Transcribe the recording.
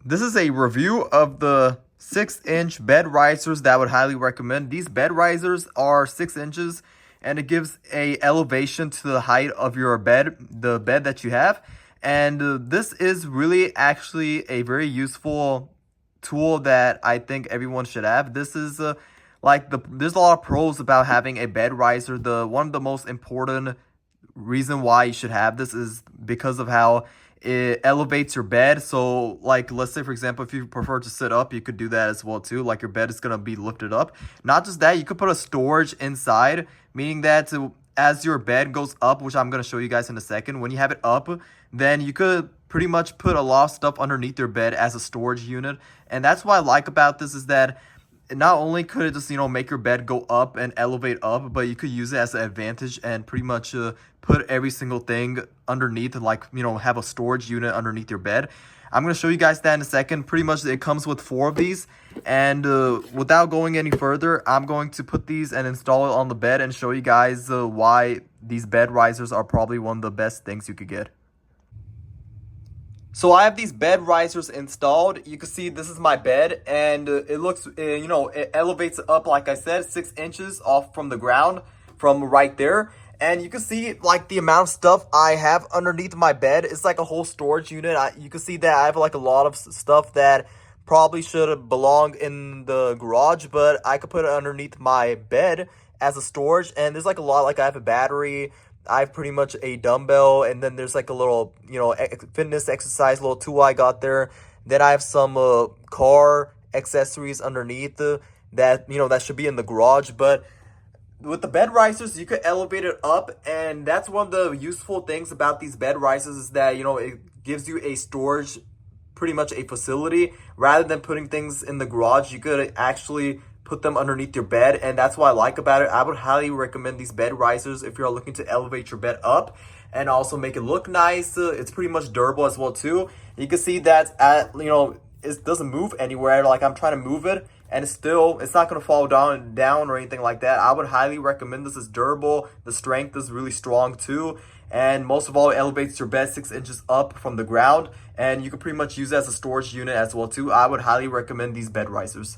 This is a review of the 6-inch bed risers that I would highly recommend. These bed risers are 6 inches and it gives a elevation to the height of your bed, the bed that you have. And this is really actually a very useful tool that I think everyone should have. This is there's a lot of pros about having a bed riser. The one of the most important reason why you should have this is because of how it elevates your bed. So like, let's say for example, if you prefer to sit up, you could do that as well too. Like your bed is going to be lifted up. Not just that, you could put a storage inside, meaning that as your bed goes up, which I'm going to show you guys in a second, when you have it up, then you could pretty much put a lot of stuff underneath your bed as a storage unit. And that's what I like about this is that not only could it just, make your bed go up and elevate up, but you could use it as an advantage and pretty much put every single thing underneath and have a storage unit underneath your bed. I'm going to show you guys that in a second. Pretty much it comes with 4 of these. And without going any further, I'm going to put these and install it on the bed and show you guys why these bed risers are probably one of the best things you could get. So I have these bed risers installed. You can see this is my bed, and it looks, it elevates up, like I said, 6 inches off from the ground, from right there. And you can see, the amount of stuff I have underneath my bed. It's like a whole storage unit. You can see that I have, a lot of stuff that probably should have belonged in the garage, but I could put it underneath my bed as a storage. And there's, a lot, I have a battery. I have pretty much a dumbbell, and then there's a little, fitness exercise little tool I got there. Then I have some car accessories underneath that, that should be in the garage. But with the bed risers, you could elevate it up, and that's one of the useful things about these bed risers is that, it gives you a storage, pretty much a facility. Rather than putting things in the garage, you could actually put them underneath your bed, and that's what I like about it. I would highly recommend these bed risers if you're looking to elevate your bed up and also make it look nice. It's pretty much durable as well too. You can see that it doesn't move anywhere. I'm trying to move it and it's not going to fall down or anything like that. I would highly recommend this. Is durable. The strength is really strong too. And most of all, it elevates your bed 6 inches up from the ground, and you can pretty much use it as a storage unit as well too. I would highly recommend these bed risers.